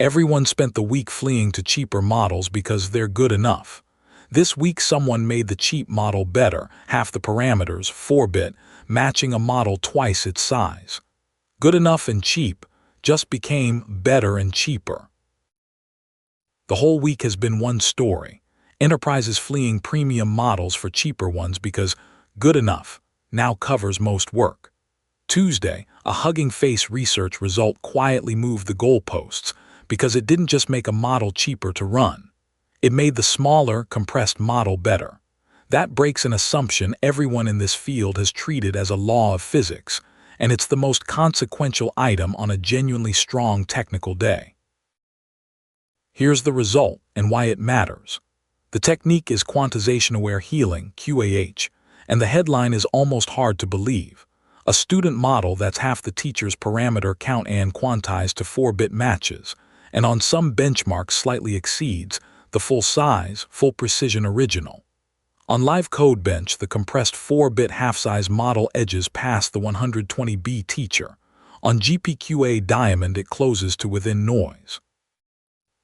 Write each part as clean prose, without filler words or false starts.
Everyone spent the week fleeing to cheaper models because they're good enough. This week someone made the cheap model better, half the parameters, 4-bit, matching a model twice its size. Good enough and cheap just became better and cheaper. The whole week has been one story. Enterprises fleeing premium models for cheaper ones because good enough now covers most work. Tuesday, a Hugging Face research result quietly moved the goalposts because it didn't just make a model cheaper to run. It made the smaller, compressed model better. That breaks an assumption everyone in this field has treated as a law of physics, and it's the most consequential item on a genuinely strong technical day. Here's the result and why it matters. The technique is Quantization-Aware Healing, QAH, and the headline is almost hard to believe. A student model that's half the teacher's parameter count and quantized to 4-bit matches, and on some benchmarks slightly exceeds the full-size, full-precision original. On Live Code Bench, the compressed 4-bit half-size model edges past the 120B teacher. On GPQA Diamond, it closes to within noise.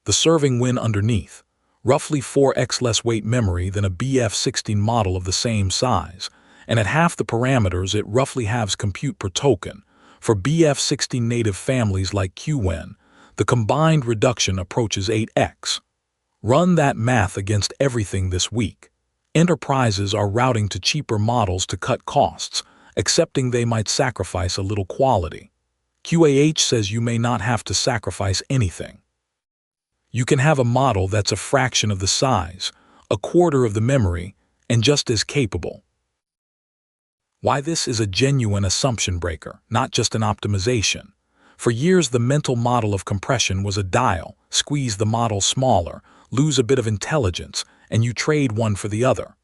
The serving win underneath. Roughly 4x less weight memory than a BF16 model of the same size, and at half the parameters it roughly halves compute per token. For BF16 native families like QWen, the combined reduction approaches 8x. Run that math against everything this week. Enterprises are routing to cheaper models to cut costs, accepting they might sacrifice a little quality. QAH says you may not have to sacrifice anything. You can have a model that's a fraction of the size, a quarter of the memory, and just as capable. Why this is a genuine assumption breaker, not just an optimization. For years, the mental model of compression was a dial: squeeze the model smaller, lose a bit of intelligence, and you trade one for the other.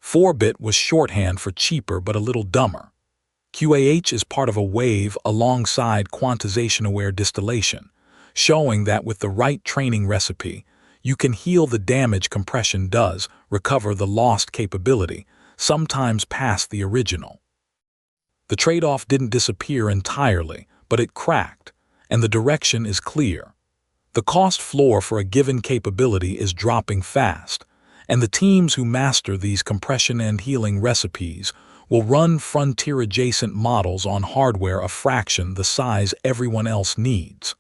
4-bit was shorthand for cheaper but a little dumber. QAH is part of a wave alongside quantization-aware distillation, showing that with the right training recipe, you can heal the damage compression does, recover the lost capability, sometimes past the original. The trade-off didn't disappear entirely, but it cracked, and the direction is clear. The cost floor for a given capability is dropping fast, and the teams who master these compression and healing recipes will run frontier-adjacent models on hardware a fraction the size everyone else needs.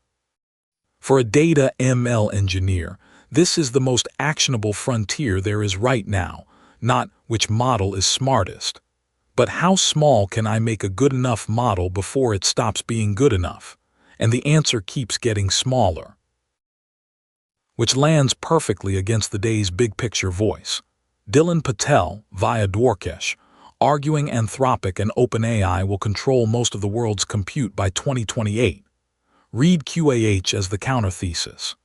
For a data ML engineer, this is the most actionable frontier there is right now, not which model is smartest, but how small can I make a good enough model before it stops being good enough, and the answer keeps getting smaller. Which lands perfectly against the day's big-picture voice. Dylan Patel, via Dwarkesh, arguing Anthropic and OpenAI will control most of the world's compute by 2028. Read QAH as the counter-thesis.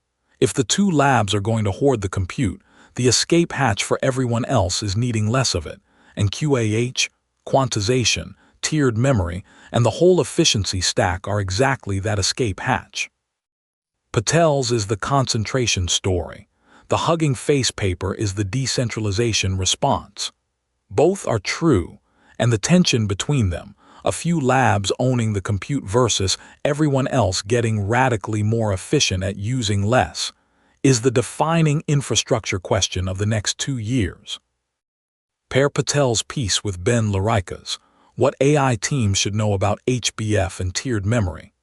If the two labs are going to hoard the compute, the escape hatch for everyone else is needing less of it, and QAH, quantization, tiered memory, and the whole efficiency stack are exactly that escape hatch. Patel's is the concentration story. The Hugging Face paper is the decentralization response. Both are true, and the tension between them, a few labs owning the compute versus everyone else getting radically more efficient at using less, is the defining infrastructure question of the next 2 years. Pair Patel's piece with Ben Larica's, What AI Teams Should Know About HBF and Tiered Memory.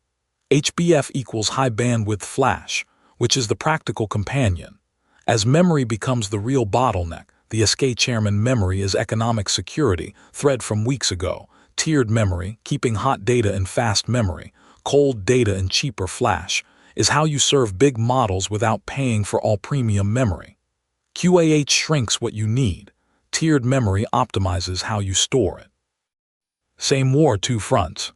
HBF equals high bandwidth flash, which is the practical companion. As memory becomes the real bottleneck, the SK chairman memory is economic security, thread from weeks ago. Tiered memory, keeping hot data in fast memory, cold data in cheaper flash, is how you serve big models without paying for all premium memory. QAH shrinks what you need. Tiered memory optimizes how you store it. Same war, two fronts.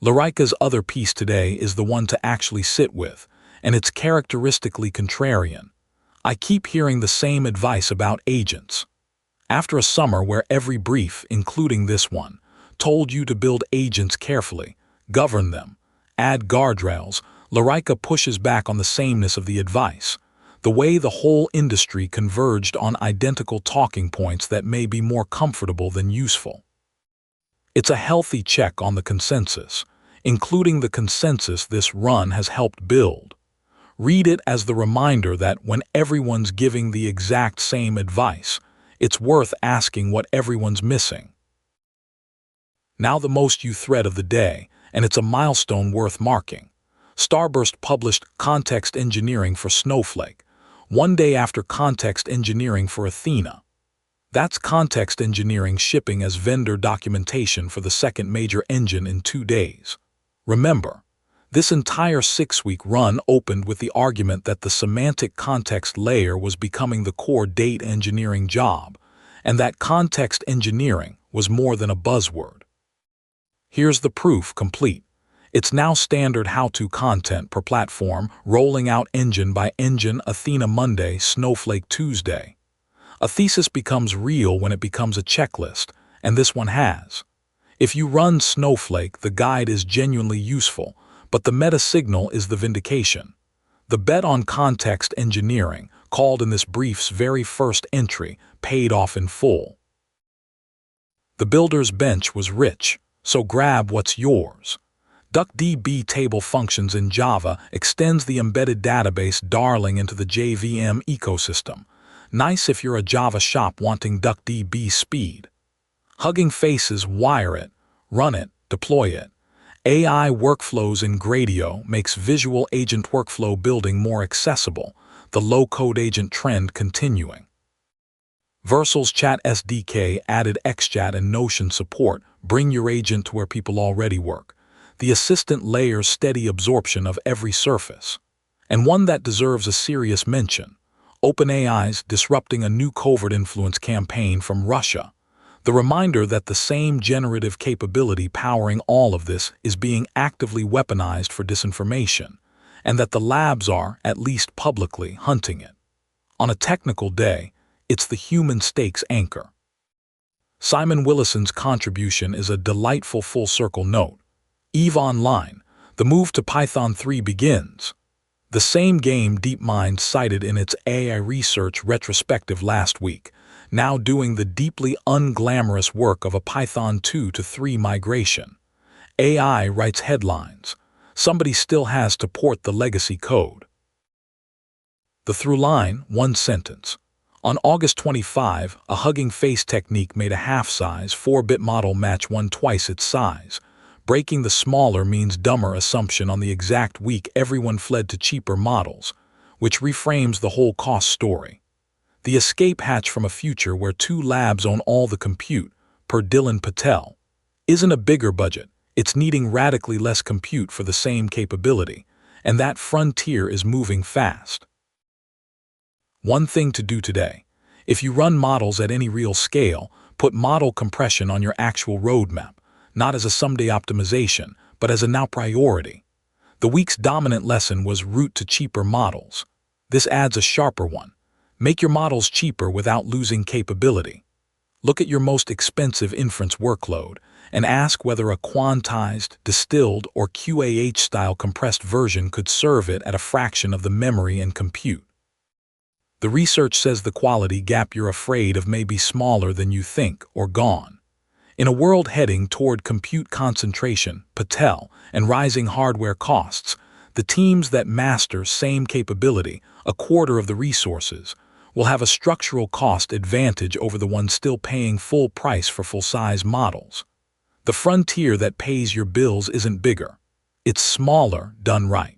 Larica's other piece today is the one to actually sit with, and it's characteristically contrarian. I keep hearing the same advice about agents. After a summer where every brief, including this one, told you to build agents carefully, govern them, add guardrails, Larica pushes back on the sameness of the advice, the way the whole industry converged on identical talking points that may be more comfortable than useful. It's a healthy check on the consensus, including the consensus this run has helped build. Read it as the reminder that when everyone's giving the exact same advice, it's worth asking what everyone's missing. Now the most used thread of the day, and it's a milestone worth marking. Starburst published context engineering for Snowflake, one day after context engineering for Athena. That's context engineering shipping as vendor documentation for the second major engine in 2 days. Remember, this entire 6-week run opened with the argument that the semantic context layer was becoming the core data engineering job, and that context engineering was more than a buzzword. Here's the proof complete. It's now standard how-to content per platform, rolling out engine by engine, Athena Monday, Snowflake Tuesday. A thesis becomes real when it becomes a checklist, and this one has. If you run Snowflake, the guide is genuinely useful, but the meta signal is the vindication. The bet on context engineering, called in this brief's very first entry, paid off in full. The builder's bench was rich, so grab what's yours. DuckDB table functions in Java extends the embedded database darling into the JVM ecosystem. Nice if you're a Java shop wanting DuckDB speed. Hugging Faces wire it, run it, deploy it. AI workflows in Gradio makes visual agent workflow building more accessible, the low-code agent trend continuing. Versal's Chat SDK added XChat and Notion support, bring your agent to where people already work. The assistant layer's steady absorption of every surface. And one that deserves a serious mention, OpenAI's disrupting a new covert influence campaign from Russia. The reminder that the same generative capability powering all of this is being actively weaponized for disinformation, and that the labs are, at least publicly, hunting it. On a technical day, it's the human stakes anchor. Simon Willison's contribution is a delightful full-circle note. EVE Online, the move to Python 3 begins. The same game DeepMind cited in its AI research retrospective last week, now doing the deeply unglamorous work of a Python 2 to 3 migration. AI writes headlines. Somebody still has to port the legacy code. The through line, one sentence. On August 25, a hugging face technique made a half-size 4-bit model match one twice its size. Breaking the smaller means dumber assumption on the exact week everyone fled to cheaper models, which reframes the whole cost story. The escape hatch from a future where 2 labs own all the compute, per Dylan Patel, isn't a bigger budget, it's needing radically less compute for the same capability, and that frontier is moving fast. One thing to do today. If you run models at any real scale, put model compression on your actual roadmap, not as a someday optimization, but as a now priority. The week's dominant lesson was route to cheaper models. This adds a sharper one. Make your models cheaper without losing capability. Look at your most expensive inference workload and ask whether a quantized, distilled, or QAH-style compressed version could serve it at a fraction of the memory and compute. The research says the quality gap you're afraid of may be smaller than you think or gone. In a world heading toward compute concentration, Patel, and rising hardware costs, the teams that master same capability, a quarter of the resources, will have a structural cost advantage over the ones still paying full price for full-size models. The frontier that pays your bills isn't bigger. It's smaller, done right.